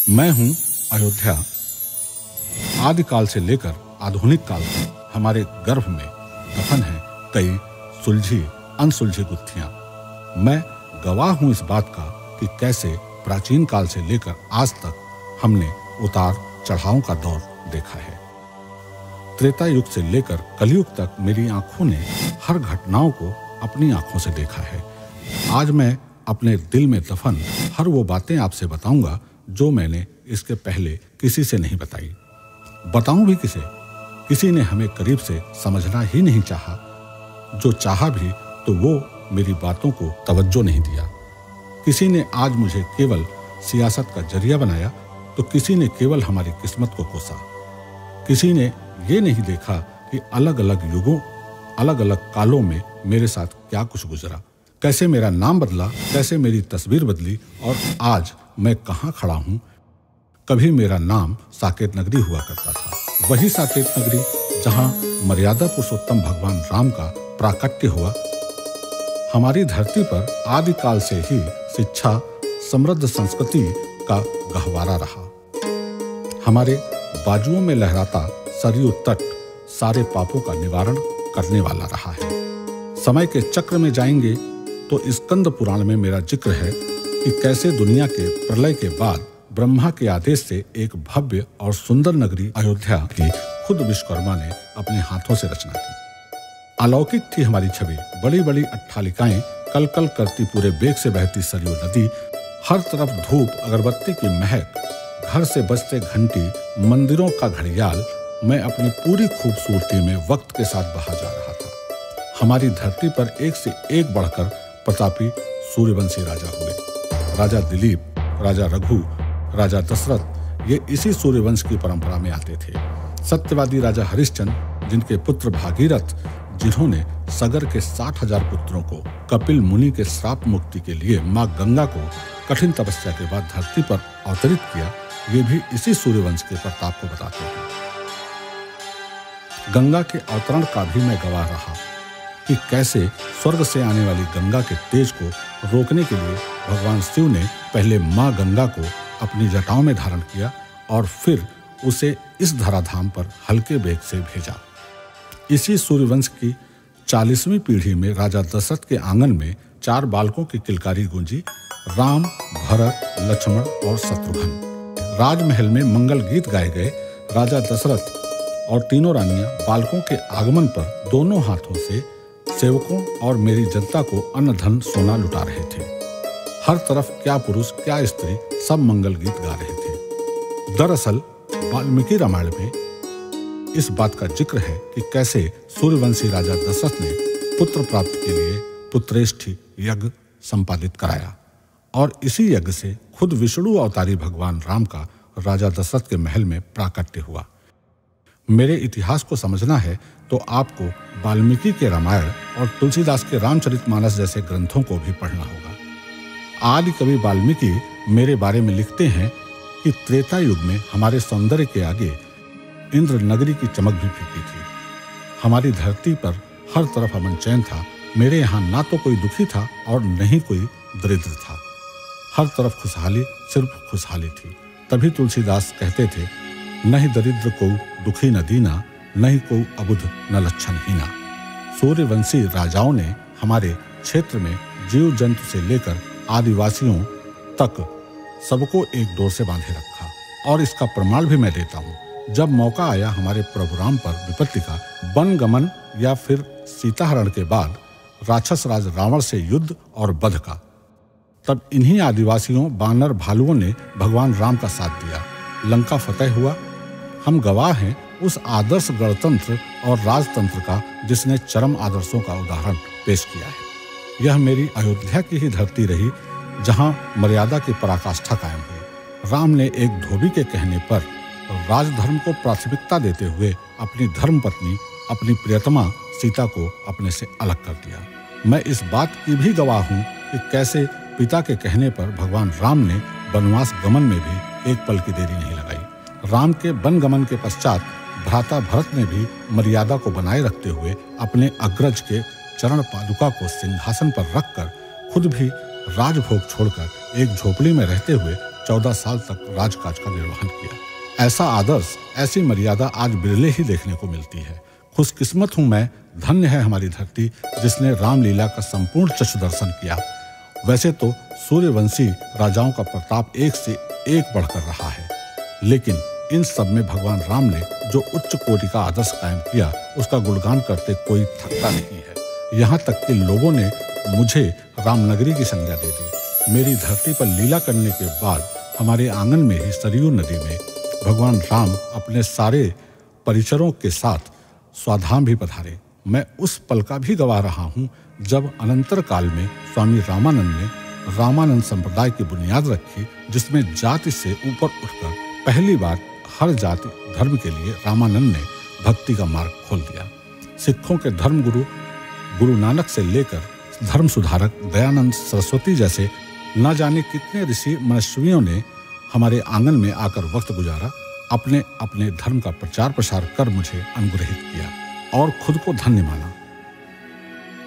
मैं हूं अयोध्या। आदिकाल से लेकर आधुनिक काल तक हमारे गर्भ में दफन है कई सुलझी अनसुलझी गुत्थियां। मैं गवाह हूं इस बात का कि कैसे प्राचीन काल से लेकर आज तक हमने उतार चढ़ावों का दौर देखा है। त्रेता युग से लेकर कलयुग तक मेरी आंखों ने हर घटनाओं को अपनी आंखों से देखा है। आज मैं अपने दिल में दफन हर वो बातें आपसे बताऊंगा जो मैंने इसके पहले किसी से नहीं बताई। बताऊं भी किसे? किसी ने हमें करीब से समझना ही नहीं चाहा। जो चाहा भी तो वो मेरी बातों को तवज्जो नहीं दिया। किसी ने आज मुझे केवल सियासत का जरिया बनाया तो किसी ने केवल हमारी किस्मत को कोसा। किसी ने ये नहीं देखा कि अलग अलग युगों अलग अलग कालों में मेरे साथ क्या कुछ गुजरा, कैसे मेरा नाम बदला, कैसे मेरी तस्वीर बदली और आज मैं कहाँ खड़ा हूँ। कभी मेरा नाम साकेत नगरी हुआ करता था, वही साकेत नगरी जहाँ मर्यादा पुरुषोत्तम भगवान राम का प्राकट्य हुआ। हमारी धरती पर आदिकाल से ही शिक्षा समृद्ध संस्कृति का गहवारा रहा। हमारे बाजुओं में लहराता सरयू तट सारे पापों का निवारण करने वाला रहा है। समय के चक्र में जाएंगे तो स्कंद पुराण में मेरा जिक्र है कि कैसे दुनिया के प्रलय के बाद ब्रह्मा के आदेश से एक भव्य और सुंदर नगरी अयोध्या की खुद विश्वकर्मा ने अपने हाथों से रचना की। अलौकिक थी हमारी छवि। बड़ी बड़ी अट्ठालिकाएं कल कल करती पूरे बेग से बहती सरयू नदी, हर तरफ धूप अगरबत्ती की महक, घर से बजते घंटी, मंदिरों का घड़ियाल। मैं अपनी पूरी खूबसूरती में वक्त के साथ बहा जा रहा था। हमारी धरती पर एक से एक बढ़कर प्रतापी सूर्यवंशी राजा हुए। राजा दिलीप, राजा रघु, राजा दशरथ ये इसी सूर्यवंश की परंपरा में आते थे। सत्यवादी राजा हरिश्चंद्र, जिनके पुत्र भागीरथ, जिन्होंने सगर के 60,000 पुत्रों को कपिल मुनि के श्राप मुक्ति के लिए मां गंगा को कठिन तपस्या के बाद धरती पर अवतरित किया, ये भी इसी सूर्यवंश के प्रताप को बताते हैं। गंगा के अवतरण का भी मैं गवाह रहा कि कैसे स्वर्ग से आने वाली गंगा के तेज को रोकने के लिए भगवान शिव ने पहले मां गंगा को अपनी जटाओं में धारण किया और फिर उसे इस धराधाम पर हल्के वेग से भेजा। इसी सूर्यवंश की 40वीं पीढ़ी में राजा दशरथ के आंगन में 4 बालकों की किलकारी गूंजी। राम, भरत, लक्ष्मण और शत्रुघ्न। राजमहल में मंगल गीत गाए गए। राजा दशरथ और तीनों रानियां बालकों के आगमन पर दोनों हाथों से सेवकों और मेरी जनता को अन्न धन सोना लुटा रहे थे। हर तरफ क्या पुरुष क्या स्त्री सब मंगल गीत गा रहे थे। दरअसल वाल्मीकि रामायण में इस बात का जिक्र है कि कैसे सूर्यवंशी राजा दशरथ ने पुत्र प्राप्ति के लिए पुत्रेष्ठि यज्ञ संपादित कराया और इसी यज्ञ से खुद विष्णु अवतारी भगवान राम का राजा दशरथ के महल में प्राकट्य हुआ। मेरे इतिहास को समझना है तो आपको वाल्मीकि के रामायण और तुलसीदास के रामचरितमानस जैसे ग्रंथों को भी पढ़ना होगा। आदि कवि वाल्मीकि मेरे बारे में लिखते हैं कि त्रेता युग में हमारे सौंदर्य के आगे इंद्र नगरी की चमक भी फीकी थी। हमारी धरती पर हर तरफ अमन चैन था। मेरे यहाँ ना तो कोई दुखी था और न ही कोई दरिद्र था। हर तरफ खुशहाली, सिर्फ खुशहाली थी। तभी तुलसीदास कहते थे, न ही दरिद्र को दुखी न दीना, न ही को अबुध न लक्षण हीना। सूर्यवंशी राजाओं ने हमारे क्षेत्र में जीव जंतु से लेकर आदिवासियों तक सबको एक डोर से बांधे रखा और इसका प्रमाण भी मैं देता हूँ। जब मौका आया हमारे प्रभु राम पर विपत्ति का, वन गमन या फिर सीताहरण के बाद राक्षस राज रावण से युद्ध और वध का, तब इन्हीं आदिवासियों बानर भालुओं ने भगवान राम का साथ दिया। लंका फतेह हुआ। हम गवाह हैं उस आदर्श गणतंत्र और राजतंत्र का जिसने चरम आदर्शों का उदाहरण पेश किया है। यह मेरी अयोध्या की ही धरती रही जहां मर्यादा की पराकाष्ठा कायम हुई। राम ने एक धोबी के कहने पर राजधर्म को प्राथमिकता देते हुए अपनी धर्मपत्नी, अपनी प्रियतमा सीता को अपने से अलग कर दिया। मैं इस बात की भी गवाह हूँ कि कैसे पिता के कहने पर भगवान राम ने वनवास गमन में भी एक पल की देरी नहीं लगाई। राम के वन गमन के पश्चात भ्राता भरत ने भी मर्यादा को बनाए रखते हुए अपने अग्रज के चरण पादुका को सिंहासन पर रखकर खुद भी राजभोग छोड़कर एक झोपड़ी में रहते हुए 14 साल तक राजकाज का निर्वहन किया। ऐसा आदर्श, ऐसी मर्यादा आज बिरले ही देखने को मिलती है। खुशकिस्मत हूं मैं, धन्य है हमारी धरती जिसने रामलीला का संपूर्ण चक्षु दर्शन किया। वैसे तो सूर्यवंशी राजाओं का प्रताप एक से एक बढ़कर रहा है, लेकिन इन सब में भगवान राम ने जो उच्च कोटि का आदर्श कायम किया, उसका गुणगान करते कोई थकता नहीं है। यहाँ तक कि लोगों ने मुझे रामनगरी की संज्ञा दे दी। मेरी धरती पर लीला करने के बाद हमारे आंगन में ही सरयू नदी में भगवान राम अपने सारे परिचरों के साथ स्वाधाम भी पधारे। मैं उस पल का भी गवाह रहा हूँ जब अनंतर काल में स्वामी रामानंद ने रामानंद संप्रदाय की बुनियाद रखी, जिसमें जाति से ऊपर उठकर पहली बार हर जाति धर्म के लिए रामानंद ने भक्ति का मार्ग खोल दिया। सिखों के धर्म गुरु गुरु नानक से लेकर धर्म सुधारक दयानंद सरस्वती जैसे न जाने कितने ऋषि मनस्वियों ने हमारे आंगन में आकर वक्त गुजारा, अपने अपने धर्म का प्रचार प्रसार कर मुझे अनुग्रहित किया और खुद को धन्य माना।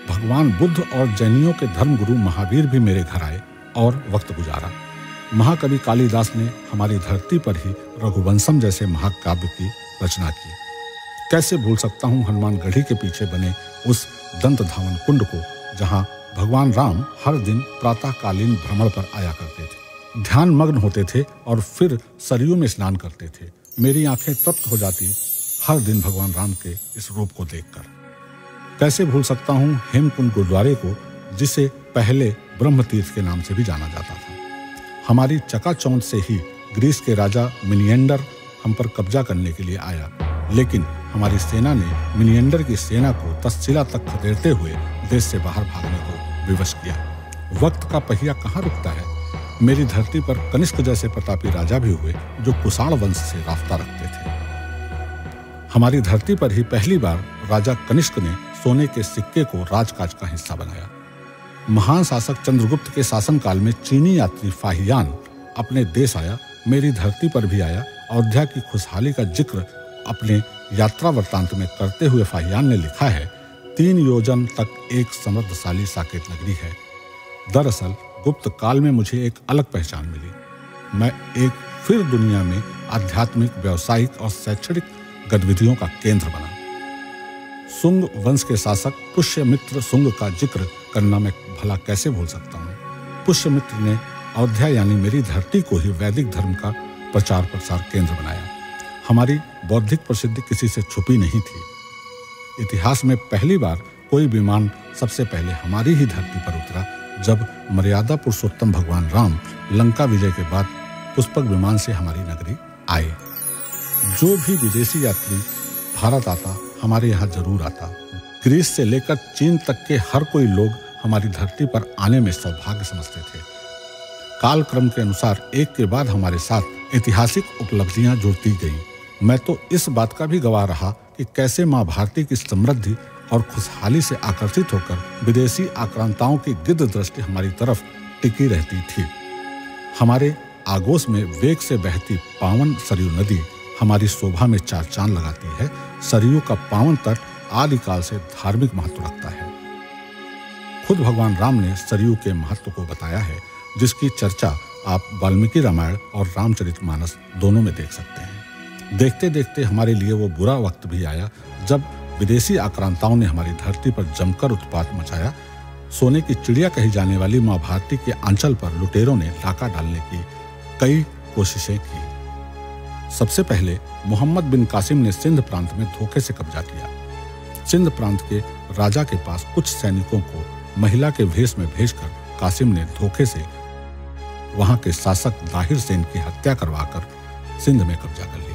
भगवान बुद्ध और जैनियों के धर्म गुरु महावीर भी मेरे घर आए और वक्त गुजारा। महाकवि कालिदास ने हमारी धरती पर ही रघुवंशम जैसे महाकाव्य की रचना की। कैसे भूल सकता हूँ हनुमानगढ़ी के पीछे बने उस दंत धावन कुंड को, जहाँ भगवान राम हर दिन प्रातःकालीन भ्रमण पर आया करते थे, ध्यान मग्न होते थे और फिर सरयू में स्नान करते थे। मेरी आंखें तृप्त हो जाती हर दिन भगवान राम के इस रूप को देखकर। कैसे भूल सकता हूँ हेमकुंड गुरुद्वारे को, जिसे पहले ब्रह्म तीर्थ के नाम से भी जाना जाता था। हमारी चकाचौंध से ही ग्रीस के राजा मिनिएंडर हम पर कब्जा करने के लिए आया, लेकिन हमारी सेना ने मिनिएंडर की सेना को तक्षशिला तक खदेड़ते हुए देश से बाहर भागने को विवश किया। वक्त का पहिया कहाँ रुकता है। मेरी धरती पर कनिष्क जैसे प्रतापी राजा भी हुए, जो कुषाण वंश से राफ्ता रखते थे। हमारी धरती पर ही पहली बार राजा कनिष्क ने सोने के सिक्के को राजकाज का हिस्सा बनाया। महान शासक चंद्रगुप्त के शासनकाल में चीनी यात्री फाहियान अपने देश आया, मेरी धरती पर भी आया। अयोध्या की खुशहाली का जिक्र अपने यात्रा वृत्तांत में करते हुए फाहियान ने लिखा है, 3 योजन तक एक समृद्धशाली साकेत नगरी है। दरअसल गुप्त काल में मुझे एक अलग पहचान मिली। मैं एक फिर दुनिया में आध्यात्मिक, व्यावसायिक और शैक्षणिक गतिविधियों का केंद्र बना। सुंग वंश के शासक पुष्यमित्र सुंग का जिक्र करना मैं भला कैसे भूल सकता हूँ। पुष्यमित्र ने अयोध्या यानी मेरी धरती को ही वैदिक धर्म का प्रचार प्रसार केंद्र बनाया। हमारी बौद्धिक प्रसिद्धि किसी से छुपी नहीं थी। इतिहास में पहली बार कोई विमान सबसे पहले हमारी ही धरती पर उतरा, जब मर्यादा पुरुषोत्तम भगवान राम लंका विजय के बाद पुष्पक विमान से हमारी नगरी आए। जो भी विदेशी यात्री भारत आता, हमारे यहाँ जरूर आता। ग्रीस से लेकर चीन तक के हर कोई लोग हमारी धरती पर आने में सौभाग्य समझते थे। कालक्रम के अनुसार एक के बाद हमारे साथ ऐतिहासिक उपलब्धियां जुड़ती गईं। मैं तो इस बात का भी गवाह रहा कि कैसे माँ भारती की समृद्धि और खुशहाली से आकर्षित होकर विदेशी आक्रांताओं की गिद्ध दृष्टि हमारी तरफ टिकी रहती थी। हमारे आगोश में वेग से बहती पावन सरयू नदी हमारी शोभा में 4 चांद लगाती है। सरयू का पावन तट आदिकाल से धार्मिक महत्व रखता है। खुद भगवान राम ने सरयू के महत्व को बताया है, जिसकी चर्चा आप वाल्मीकि रामायण और रामचरितमानस दोनों में देख सकते हैं। देखते देखते हमारे लिए वो बुरा वक्त भी आया, जब विदेशी आक्रांताओं ने हमारी धरती पर जमकर उत्पात मचाया। सोने की चिड़िया कही जाने वाली माँ भारती के आंचल पर लुटेरों ने डाका डालने की कई कोशिशें की। सबसे पहले मोहम्मद बिन कासिम ने सिंध प्रांत में धोखे से कब्जा किया। सिंध प्रांत के राजा के पास कुछ सैनिकों को महिला के भेष में भेजकर कासिम ने धोखे से वहां के शासक दाहिर सेन की हत्या करवाकर सिंध में कब्जा कर लिया।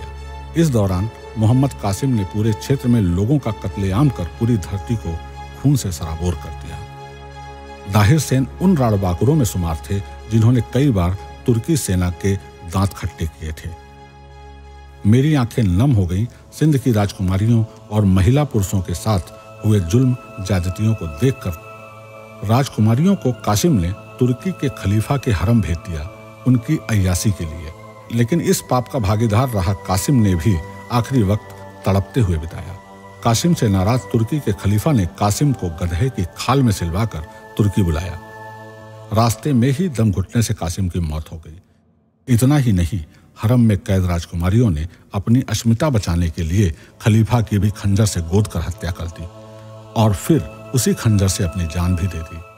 इस दौरान मोहम्मद कासिम ने पूरे क्षेत्र में लोगों का कत्लेआम कर पूरी धरती को खून से सराबोर कर दिया। दाहिर सेन उन राणबाकुरों में शुमार थे जिन्होंने कई बार तुर्की सेना के दांत खट्टे किए थे। मेरी आंखें नम हो गईं सिंध की राजकुमारियों और महिला पुरुषों के साथ हुए जुल्म ज्यादतियों को देखकर। राजकुमारियों को कासिम ने तुर्की के खलीफा के हरम भेज दिया उनकी अय्याशी के लिए, लेकिन इस पाप का भागीदार रहा कासिम ने भी आखिरी वक्त तड़पते हुए बिताया। कासिम से नाराज तुर्की के खलीफा ने कासिम को गधे की खाल में सिलवाकर तुर्की बुलाया। रास्ते में ही दम घुटने से कासिम की मौत हो गई। इतना ही नहीं, हरम में कैद राजकुमारियों ने अपनी अस्मिता बचाने के लिए खलीफा की भी खंजर से गोद कर हत्या कर दी और फिर उसी खंजर से अपनी जान भी दे दी।